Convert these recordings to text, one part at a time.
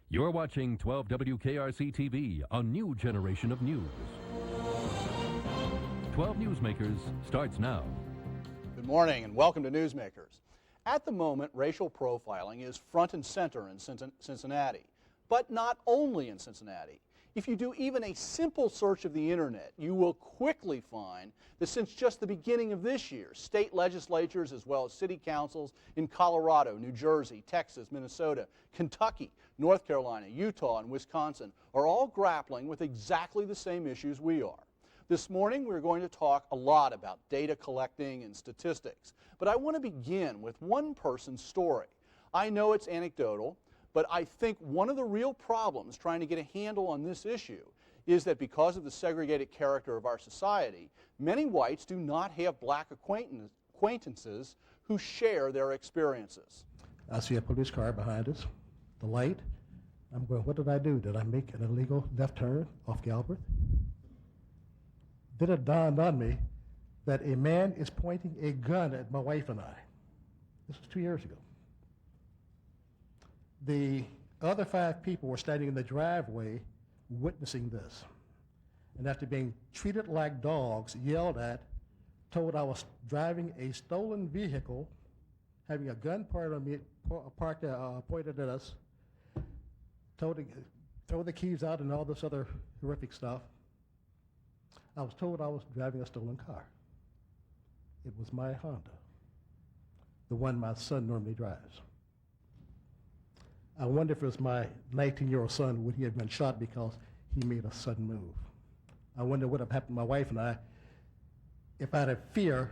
You're watching 12 WKRC TV, a new generation of news. 12 Newsmakers starts now. Good morning and welcome to Newsmakers. At the moment, racial profiling is front and center in Cincinnati, but not only in Cincinnati. If you do even a simple search of the internet, you will quickly find that since just the beginning of this year, state legislatures as well as city councils in Colorado, New Jersey, Texas, Minnesota, Kentucky, North Carolina, Utah, and Wisconsin are all grappling with exactly the same issues we are. This morning, we're going to talk a lot about data collecting and statistics, but I want to begin with one person's story. I know it's anecdotal, but I think one of the real problems trying to get a handle on this issue is that because of the segregated character of our society, many whites do not have black acquaintances who share their experiences. I see a police car behind us, the light. I'm going, what did I do? Did I make an illegal left turn off Galbraith? Then it dawned on me that a man is pointing a gun at my wife and I. This was 2 years ago. The other 5 people were standing in the driveway witnessing this. And after being treated like dogs, yelled at, told I was driving a stolen vehicle, having a gun pointed at us, told to throw the keys out and all this other horrific stuff. I was told I was driving a stolen car. It was my Honda, the one my son normally drives. I wonder if it was my 19-year-old son, would he have been shot because he made a sudden move? I wonder what would have happened to my wife and I if out of fear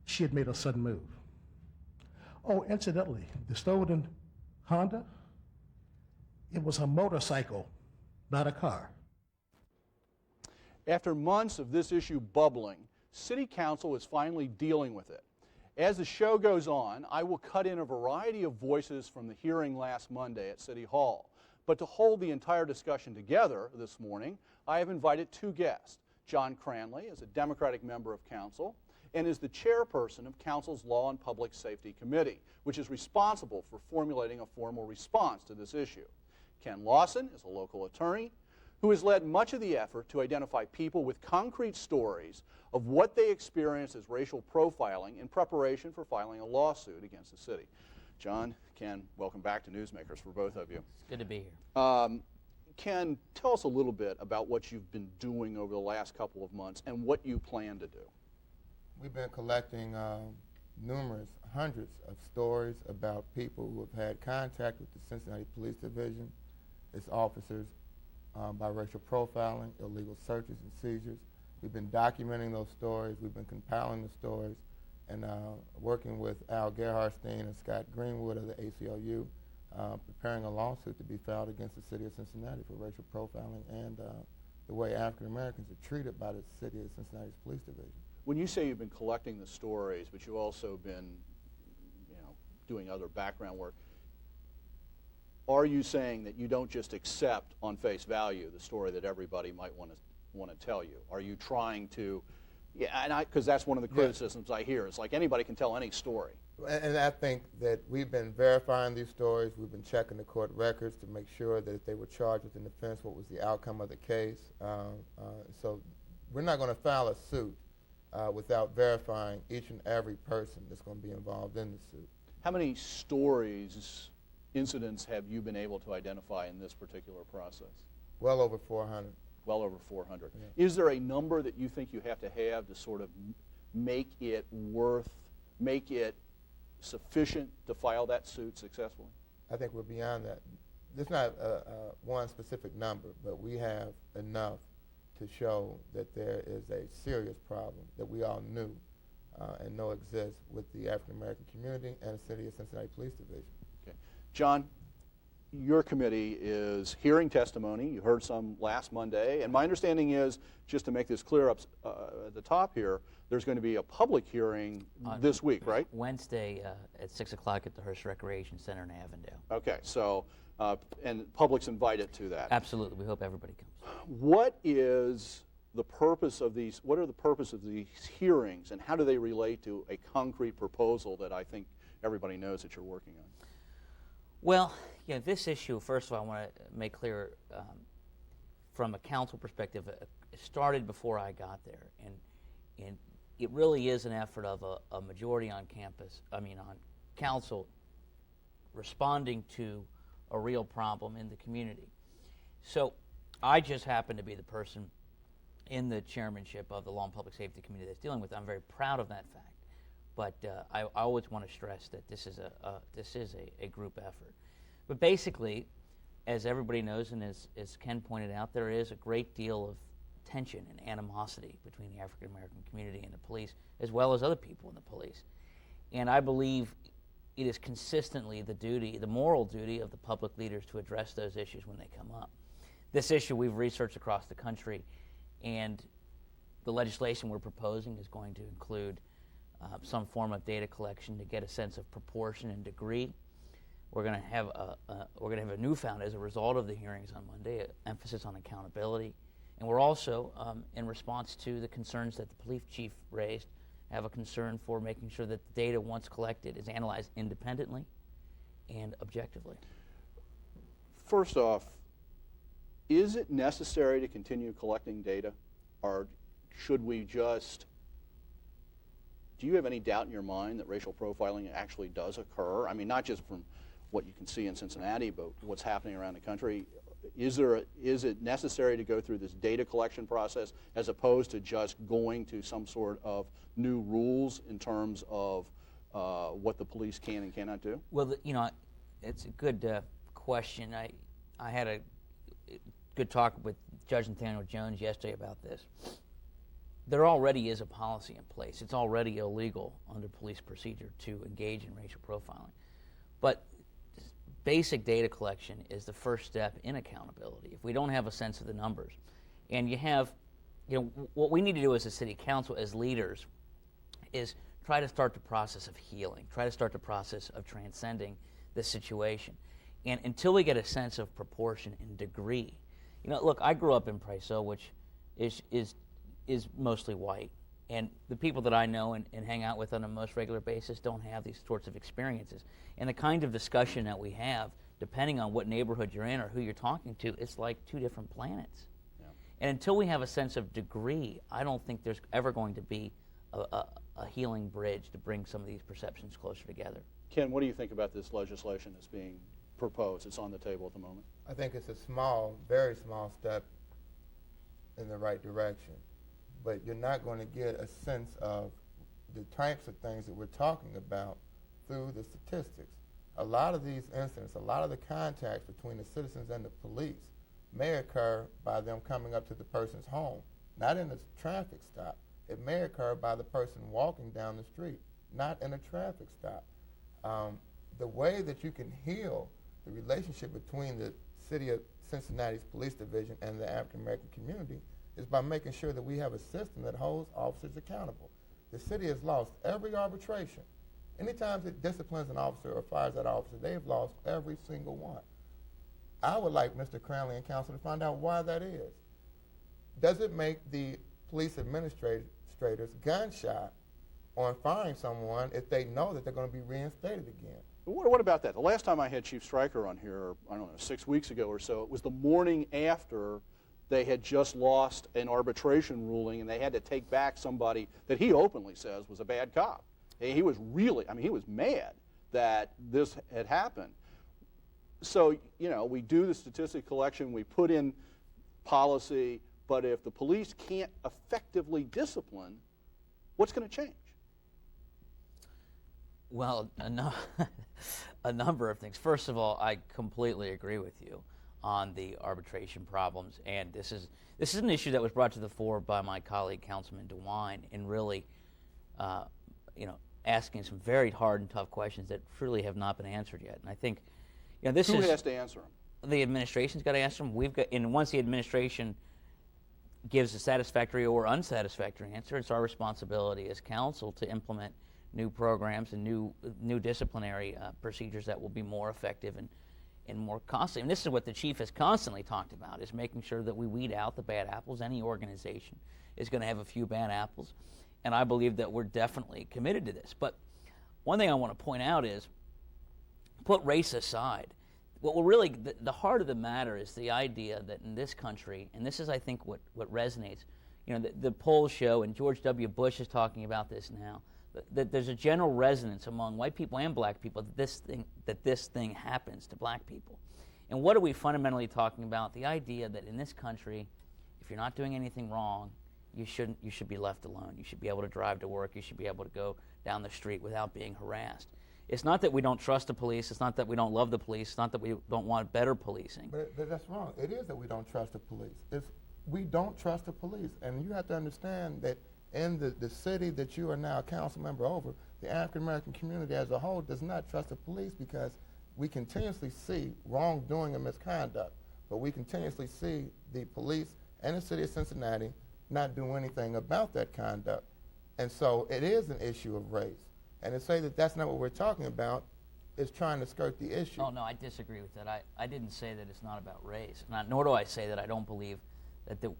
she had made a sudden move. Oh, incidentally, the stolen Honda, it was a motorcycle, not a car. After months of this issue bubbling, City Council is finally dealing with it. As the show goes on, I will cut in a variety of voices from the hearing last Monday at City Hall. But to hold the entire discussion together this morning, I have invited 2 guests. John Cranley is a Democratic member of Council and is the chairperson of Council's Law and Public Safety Committee, which is responsible for formulating a formal response to this issue. Ken Lawson is a local attorney who has led much of the effort to identify people with concrete stories of what they experience as racial profiling in preparation for filing a lawsuit against the city. John, Ken, welcome back to Newsmakers for both of you. It's good to be here. Ken, tell us a little bit about what you've been doing over the last couple of months and what you plan to do. We've been collecting hundreds of stories about people who have had contact with the Cincinnati Police Division, its officers, by racial profiling, illegal searches and seizures. We've been documenting those stories. We've been compiling the stories and working with Al Gerharstein and Scott Greenwood of the ACLU, preparing a lawsuit to be filed against the city of Cincinnati for racial profiling and the way African Americans are treated by the city of Cincinnati's police division. When you say you've been collecting the stories, but you've also been, doing other background work, are you saying that you don't just accept on face value the story that everybody might want to tell you? Are you trying to, because that's one of the criticisms I hear. It's like anybody can tell any story. And I think that we've been verifying these stories. We've been checking the court records to make sure that if they were charged with an offense, what was the outcome of the case. So we're not going to file a suit without verifying each and every person that's going to be involved in the suit. How many incidents have you been able to identify in this particular process? Well over 400. Well over 400. Yeah. Is there a number that you think you have to sort of make it sufficient to file that suit successfully? I think we're beyond that. There's not one specific number, but we have enough to show that there is a serious problem that we all knew and know exists with the African American community and the City of Cincinnati Police Division. Okay. John, your committee is hearing testimony. You heard some last Monday, and my understanding is, just to make this clear up at the top here, there's going to be a public hearing this week, right? Wednesday at 6 o'clock at the Hearst Recreation Center in Avondale. Okay, so, and public's invited to that. Absolutely, we hope everybody comes. What is the purpose of these, what are the purpose of these hearings, and how do they relate to a concrete proposal that I think everybody knows that you're working on? Well, yeah, this issue, first of all, I want to make clear from a council perspective, it started before I got there. And it really is an effort of a majority on campus, on council, responding to a real problem in the community. So I just happen to be the person in the chairmanship of the Law and Public Safety Committee that's dealing with it. I'm very proud of that fact. But I always want to stress that this is a group effort. But basically, as everybody knows, and as Ken pointed out, there is a great deal of tension and animosity between the African American community and the police, as well as other people in the police. And I believe it is consistently the moral duty of the public leaders to address those issues when they come up. This issue we've researched across the country, and the legislation we're proposing is going to include some form of data collection to get a sense of proportion and degree. We're going to have a newfound, as a result of the hearings on Monday, an emphasis on accountability. And we're also, in response to the concerns that the police chief raised, have a concern for making sure that the data, once collected, is analyzed independently and objectively. First off, is it necessary to continue collecting data, or should we just, do you have any doubt in your mind that racial profiling actually does occur? I mean, not just from what you can see in Cincinnati, but what's happening around the country. Is it necessary to go through this data collection process as opposed to just going to some sort of new rules in terms of what the police can and cannot do? Well, it's a good question. I had a good talk with Judge Nathaniel Jones yesterday about this. There already is a policy in place. It's already illegal under police procedure to engage in racial profiling. But basic data collection is the first step in accountability. If we don't have a sense of the numbers, and what we need to do as a city council, as leaders, is try to start the process of healing, try to start the process of transcending this situation. And until we get a sense of proportion and degree, look, I grew up in Priceau, which is mostly white. And the people that I know and hang out with on a most regular basis don't have these sorts of experiences. And the kind of discussion that we have, depending on what neighborhood you're in or who you're talking to, it's like two different planets. Yeah. And until we have a sense of degree, I don't think there's ever going to be a healing bridge to bring some of these perceptions closer together. Ken, what do you think about this legislation that's being proposed? It's on the table at the moment. I think it's a small, very small step in the right direction. But you're not going to get a sense of the types of things that we're talking about through the statistics. A lot of these incidents, a lot of the contacts between the citizens and the police may occur by them coming up to the person's home, not in a traffic stop. It may occur by the person walking down the street, not in a traffic stop. The way that you can heal the relationship between the city of Cincinnati's police division and the African American community is by making sure that we have a system that holds officers accountable. The city has lost every arbitration. Anytime it disciplines an officer or fires that officer, they have lost every single one. I would like Mr. Cranley and council to find out why that is. Does it make the police administrators gun shy on firing someone if they know that they're going to be reinstated again? What about that? The last time I had Chief Stryker on here, I don't know, 6 weeks ago or so, it was the morning after they had just lost an arbitration ruling and they had to take back somebody that he openly says was a bad cop. He was really, he was mad that this had happened. So, we do the statistic collection, we put in policy, but if the police can't effectively discipline, what's going to change? Well, a number of things. First of all, I completely agree with you on the arbitration problems, and this is an issue that was brought to the fore by my colleague Councilman DeWine in really, asking some very hard and tough questions that truly have not been answered yet. And I think, who has to answer them? The administration's got to answer them. And once the administration gives a satisfactory or unsatisfactory answer, it's our responsibility as council to implement new programs and new disciplinary procedures that will be more effective and more costly. And this is what the chief has constantly talked about, is making sure that we weed out the bad apples. Any organization is going to have a few bad apples, and I believe that we're definitely committed to this. But one thing I want to point out is, put race aside, what will really, the heart of the matter is the idea that in this country, and this is, I think, what resonates, the polls show, and George W. Bush is talking about this now, that there's a general resonance among white people and black people that this thing happens to black people. And what are we fundamentally talking about? The idea that in this country, if you're not doing anything wrong, you should be left alone. You should be able to drive to work. You should be able to go down the street without being harassed. It's not that we don't trust the police. It's not that we don't love the police. It's not that we don't want better policing. But that's wrong. It is that we don't trust the police. We don't trust the police. And you have to understand that in the city that you are now a council member over, the African-American community as a whole does not trust the police because we continuously see wrongdoing and misconduct. But we continuously see the police and the city of Cincinnati not do anything about that conduct. And so it is an issue of race. And to say that that's not what we're talking about is trying to skirt the issue. Oh, no, I disagree with that. I didn't say that it's not about race, nor do I say that I don't believe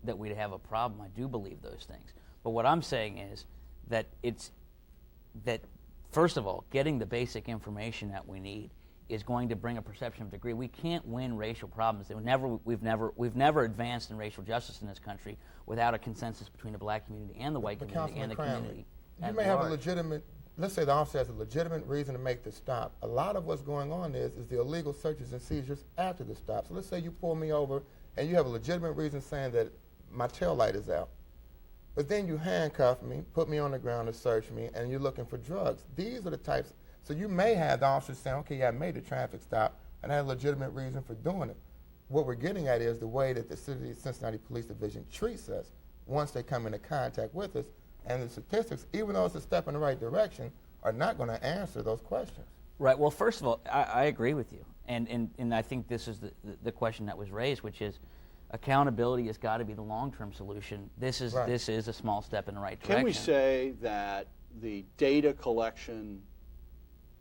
that we'd have a problem. I do believe those things. But what I'm saying is that first of all, getting the basic information that we need is going to bring a perception of degree. We can't win racial problems. We've never advanced in racial justice in this country without a consensus between the black community and the white community and the community. You may have a legitimate, let's say the officer has a legitimate reason to make the stop. A lot of what's going on is the illegal searches and seizures after the stop. So let's say you pull me over and you have a legitimate reason saying that my tail light is out. But then you handcuff me, put me on the ground to search me, and you're looking for drugs. These are the types. So you may have the officer saying, okay, yeah, I made a traffic stop, and I had a legitimate reason for doing it. What we're getting at is the way that the City of Cincinnati Police Division treats us once they come into contact with us, and the statistics, even though it's a step in the right direction, are not going to answer those questions. Right. Well, first of all, I agree with you, and I think this is the question that was raised, which is accountability has got to be the long-term solution. This is a small step in the right direction. Can we say that the data collection,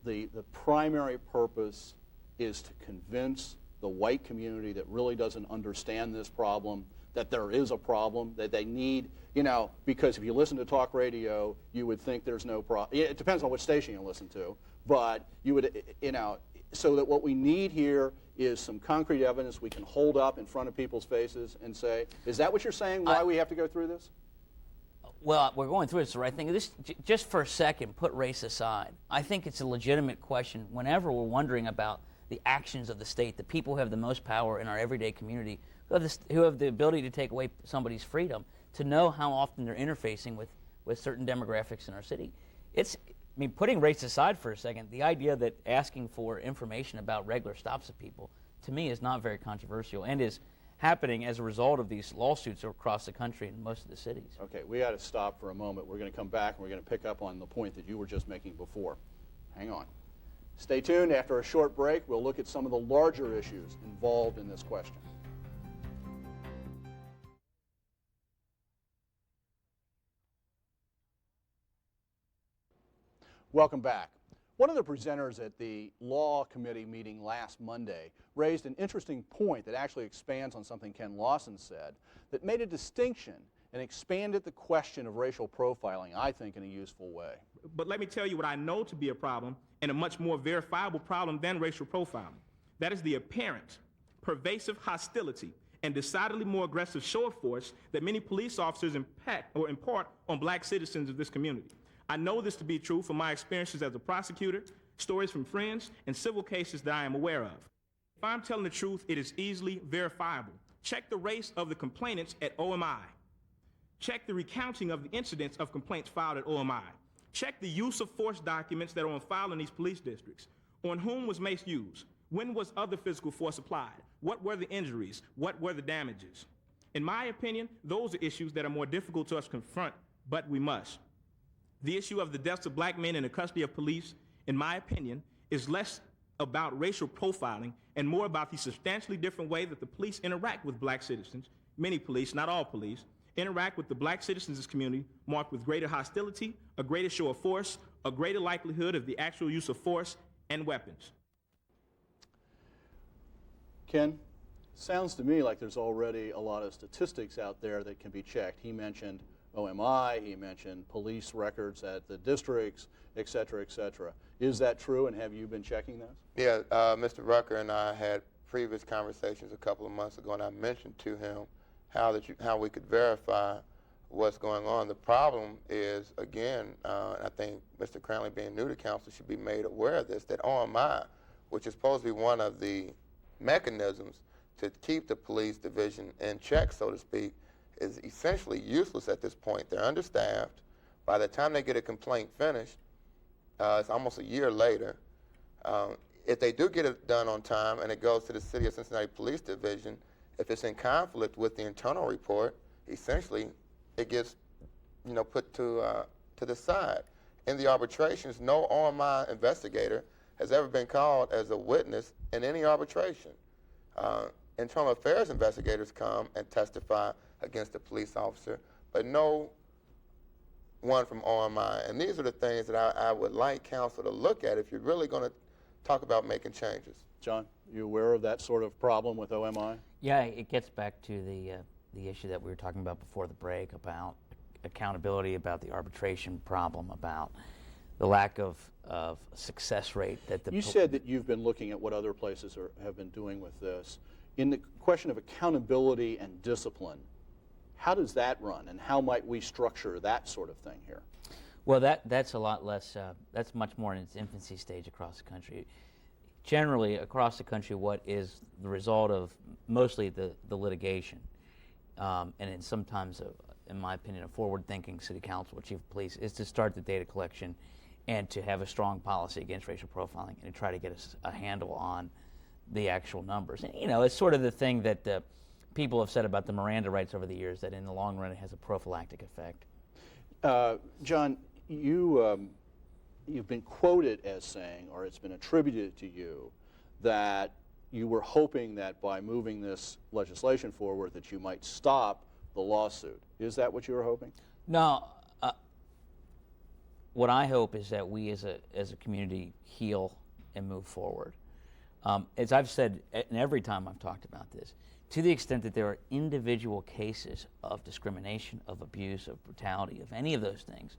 the primary purpose is to convince the white community that really doesn't understand this problem, that there is a problem, that they need, because if you listen to talk radio, you would think there's no problem. It depends on which station you listen to, but you would, so that what we need here is some concrete evidence we can hold up in front of people's faces and say, is that what you're saying, why we have to go through this? Well, we're going through it. It's the right thing. Just for a second, put race aside. I think it's a legitimate question whenever we're wondering about the actions of the state, the people who have the most power in our everyday community, who have the ability to take away somebody's freedom, to know how often they're interfacing with certain demographics in our city. Putting race aside for a second, the idea that asking for information about regular stops of people, to me, is not very controversial and is happening as a result of these lawsuits across the country in most of the cities. Okay, we got to stop for a moment. We're going to come back and we're going to pick up on the point that you were just making before. Hang on. Stay tuned. After a short break, we'll look at some of the larger issues involved in this question. Welcome back. One of the presenters at the Law Committee meeting last Monday raised an interesting point that actually expands on something Ken Lawson said, that made a distinction and expanded the question of racial profiling, I think, in a useful way. But let me tell you what I know to be a problem, and a much more verifiable problem than racial profiling. That is the apparent, pervasive hostility and decidedly more aggressive show of force that many police officers impart on black citizens of this community. I know this to be true from my experiences as a prosecutor, stories from friends, and civil cases that I am aware of. If I'm telling the truth, it is easily verifiable. Check the race of the complainants at OMI. Check the recounting of the incidents of complaints filed at OMI. Check the use of force documents that are on file in these police districts. On whom was mace used? When was other physical force applied? What were the injuries? What were the damages? In my opinion, those are issues that are more difficult to us confront, but we must. The issue of the deaths of black men in the custody of police, in my opinion, is less about racial profiling and more about the substantially different way that the police interact with black citizens. Many police, not all police, interact with the black citizens of this community marked with greater hostility, a greater show of force, a greater likelihood of the actual use of force and weapons. Ken, sounds to me like there's already a lot of statistics out there that can be checked. He mentioned OMI, he mentioned police records at the districts, et cetera, et cetera. Is that true, and have you been checking those? Yeah, Mr. Rucker and I had previous conversations a couple of months ago, and I mentioned to him how we could verify what's going on. The problem is, again, I think Mr. Cranley, being new to council, should be made aware of this, that OMI, which is supposed to be one of the mechanisms to keep the police division in check, so to speak, is essentially useless at this point. They're understaffed. By the time they get a complaint finished, it's almost a year later. If they do get it done on time and it goes to the City of Cincinnati Police Division, if it's in conflict with the internal report, essentially it gets, put to the side. In the arbitrations, no OMI investigator has ever been called as a witness in any arbitration. Internal affairs investigators come and testify against a police officer, but no one from OMI. And these are the things that I would like council to look at if you're really going to talk about making changes. John, you aware of that sort of problem with OMI? Yeah, it gets back to the issue that we were talking about before the break about accountability, about the arbitration problem, about the lack of success rate that the... You said that you've been looking at what other places have been doing with this. In the question of accountability and discipline, how does that run, and how might we structure that sort of thing here? Well, that's a lot less, that's much more in its infancy stage across the country. Generally, across the country, what is the result of mostly the litigation, and in sometimes, in my opinion, a forward-thinking city council or chief of police, is to start the data collection and to have a strong policy against racial profiling and to try to get a handle on the actual numbers. And, it's sort of the thing that people have said about the Miranda rights over the years, that in the long run it has a prophylactic effect. John, you've been quoted as saying, or it's been attributed to you, that you were hoping that by moving this legislation forward that you might stop the lawsuit. Is that what you were hoping? No. What I hope is that we as a community heal and move forward. As I've said, and every time I've talked about this, to the extent that there are individual cases of discrimination, of abuse, of brutality, of any of those things,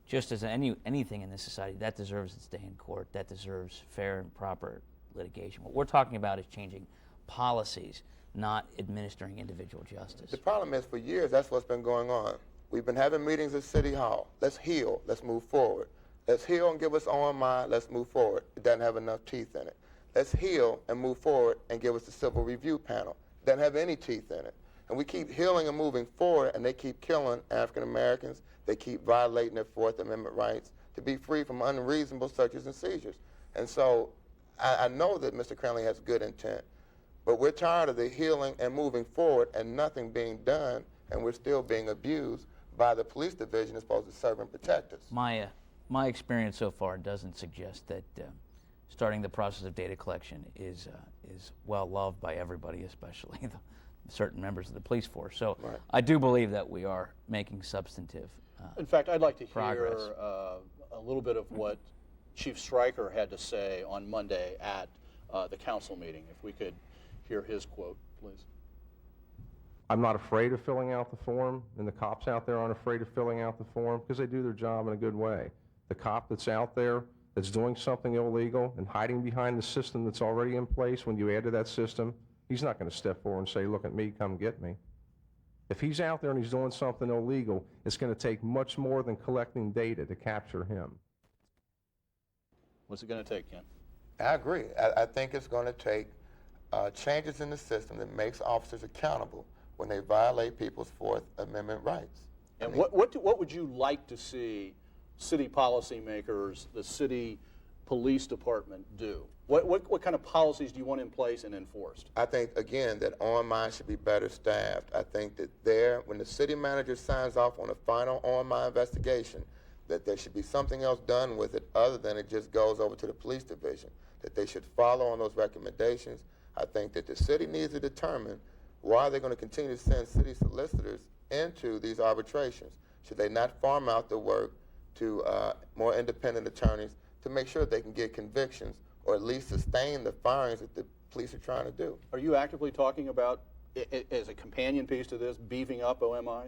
just as anything in this society, that deserves its day in court, that deserves fair and proper litigation. What we're talking about is changing policies, not administering individual justice. The problem is, for years, that's what's been going on. We've been having meetings at City Hall. Let's heal. Let's move forward. Let's heal and give us OMI. Let's move forward. It doesn't have enough teeth in it. Let's heal and move forward and give us the civil review panel. It doesn't have any teeth in it. And we keep healing and moving forward, and they keep killing African Americans. They keep violating their Fourth Amendment rights to be free from unreasonable searches and seizures. And so I know that Mr. Cranley has good intent, but we're tired of the healing and moving forward and nothing being done, and we're still being abused by the police division as opposed to serve and protect us. My experience so far doesn't suggest that starting the process of data collection is well loved by everybody, especially the certain members of the police force. So right. I do believe that we are making substantive in fact, I'd like to progress. Hear a little bit of what Chief Stryker had to say on Monday at the council meeting. If we could hear his quote, please. I'm not afraid of filling out the form, and the cops out there aren't afraid of filling out the form because they do their job in a good way. The cop that's out there that's doing something illegal and hiding behind the system that's already in place, when you add to that system, he's not going to step forward and say, look at me, come get me. If he's out there and he's doing something illegal, it's going to take much more than collecting data to capture him. What's it going to take, Ken? I agree. I think it's going to take changes in the system that makes officers accountable when they violate people's Fourth Amendment rights. And what would you like to see city policymakers, the city police department do? What kind of policies do you want in place and enforced? I think, again, that OMI should be better staffed. I think that when the city manager signs off on a final OMI investigation, that there should be something else done with it other than it just goes over to the police division, that they should follow on those recommendations. I think that the city needs to determine why they're going to continue to send city solicitors into these arbitrations. Should they not farm out the work to more independent attorneys to make sure they can get convictions or at least sustain the firings that the police are trying to do? Are you actively talking about, as a companion piece to this, beefing up OMI?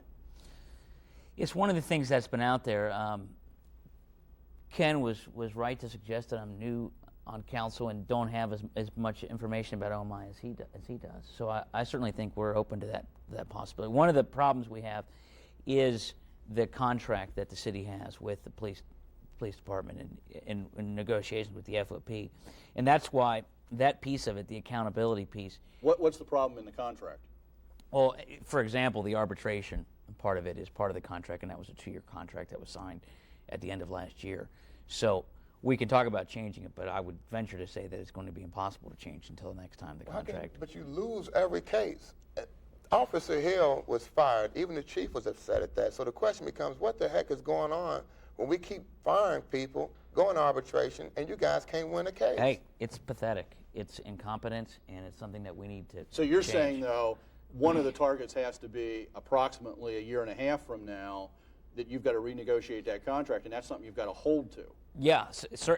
It's one of the things that's been out there. Ken was right to suggest that I'm new on council and don't have as much information about OMI as he does. So I certainly think we're open to that possibility. One of the problems we have is the contract that the city has with the police department and in negotiations with the FOP, and that's why that piece of it, the accountability piece. What's the problem in the contract? Well, for example, the arbitration part of it is part of the contract, and that was a 2-year contract that was signed at the end of last year. So we can talk about changing it, but I would venture to say that it's going to be impossible to change until the next time the contract. But you lose every case. Officer Hill was fired. Even the chief was upset at that. So the question becomes, what the heck is going on when we keep firing people, going to arbitration, and you guys can't win a case? Hey, it's pathetic. It's incompetence, and it's something that we need to So you're change. saying, though, one of the targets has to be approximately a year and a half from now that you've got to renegotiate that contract, and that's something you've got to hold to. Yeah,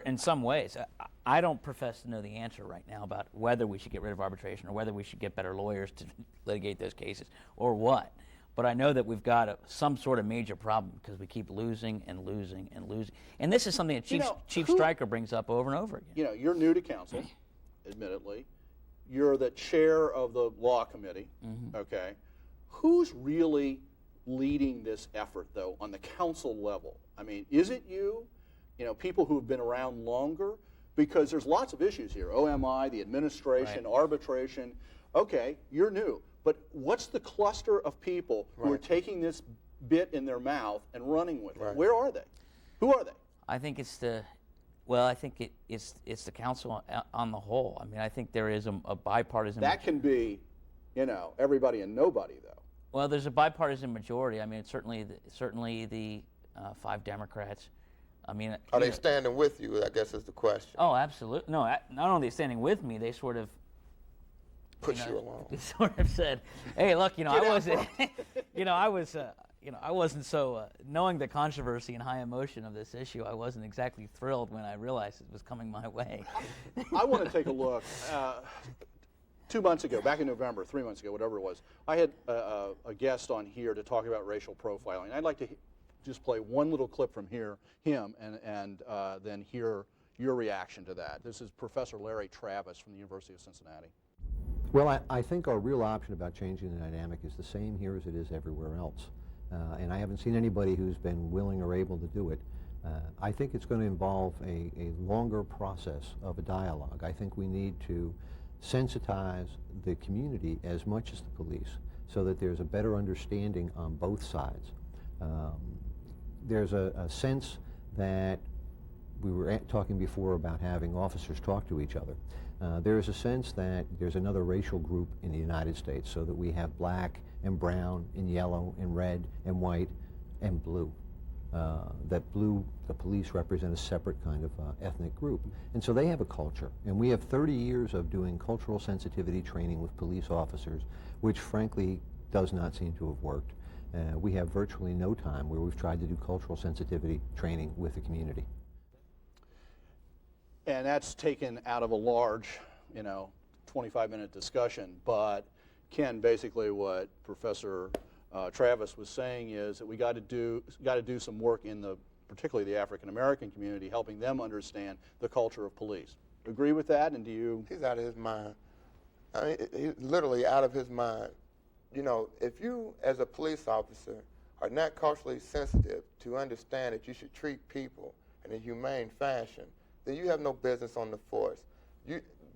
in some ways. I don't profess to know the answer right now about whether we should get rid of arbitration or whether we should get better lawyers to litigate those cases or what. But I know that we've got some sort of major problem because we keep losing and losing and losing. And this is something that Chief Stryker brings up over and over again. You know, you're new to council, admittedly. You're the chair of the law committee, okay? Who's really leading this effort, though, on the council level? I mean, is it you? You know, people who have been around longer? Because there's lots of issues here. OMI, the administration, arbitration. Okay, you're new. But what's the cluster of people who are taking this bit in their mouth and running with it? Where are they? Who are they? I think it's the council on the whole. I mean, I think there is a bipartisan. That can be, you know, everybody and nobody, though. Well, there's a bipartisan majority. I mean, it's certainly the 5 Democrats. I mean, are they standing with you? I guess is the question. Oh, absolutely. No, not only are they standing with me, they sort of push you along. They sort of said, "Hey, look, you know, I wasn't, I wasn't so knowing the controversy and high emotion of this issue. I wasn't exactly thrilled when I realized it was coming my way." I want to take a look. 2 months ago, back in November, 3 months ago, whatever it was, I had a guest on here to talk about racial profiling. I'd like to just play one little clip from him, and then hear your reaction to that. This is Professor Larry Travis from the University of Cincinnati. Well, I think our real option about changing the dynamic is the same here as it is everywhere else. And I haven't seen anybody who's been willing or able to do it. I think it's going to involve a longer process of a dialogue. I think we need to sensitize the community as much as the police so that there's a better understanding on both sides. There's a sense that we were talking before about having officers talk to each other. There is a sense that there's another racial group in the United States, so that we have black and brown and yellow and red and white and blue. That blue, the police represent a separate kind of ethnic group. And so they have a culture. And we have 30 years of doing cultural sensitivity training with police officers, which frankly does not seem to have worked. We have virtually no time where we've tried to do cultural sensitivity training with the community. And that's taken out of a large, 25-minute discussion. But Ken, basically what Professor Travis was saying is that we got to do some work in particularly the African American community, helping them understand the culture of police. Agree with that? And do you? He's out of his mind. I mean, he's literally out of his mind. You know, if you, as a police officer, are not culturally sensitive to understand that you should treat people in a humane fashion, then you have no business on the force.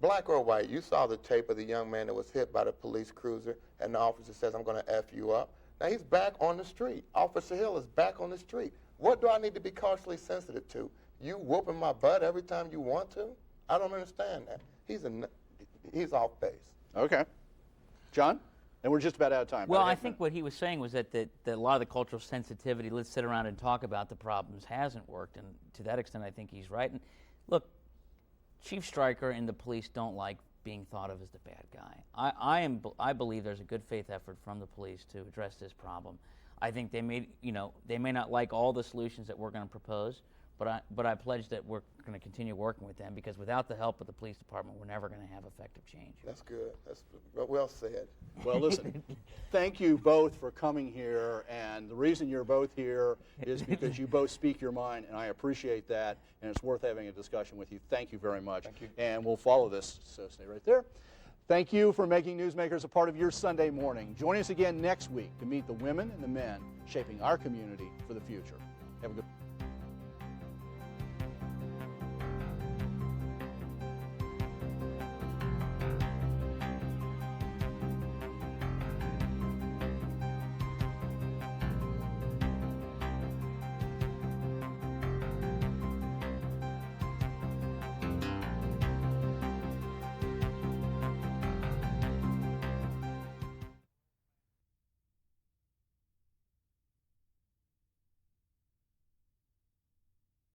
Black or white, you saw the tape of the young man that was hit by the police cruiser, and the officer says, "I'm going to F you up." Now he's back on the street. Officer Hill is back on the street. What do I need to be culturally sensitive to? You whooping my butt every time you want to? I don't understand that. He's off base. Okay. John? And we're just about out of time. Well, I think what he was saying was that a lot of the cultural sensitivity, let's sit around and talk about the problems, hasn't worked. And to that extent, I think he's right. And look, Chief Stryker and the police don't like being thought of as the bad guy. I believe there's a good faith effort from the police to address this problem. I think they may not like all the solutions that we're going to propose, But I pledge that we're going to continue working with them, because without the help of the police department, we're never going to have effective change. That's good. That's well said. Well, listen, thank you both for coming here, and the reason you're both here is because you both speak your mind, and I appreciate that, and it's worth having a discussion with you. Thank you very much. Thank you. And we'll follow this, so stay right there. Thank you for making Newsmakers a part of your Sunday morning. Join us again next week to meet the women and the men shaping our community for the future. Have a good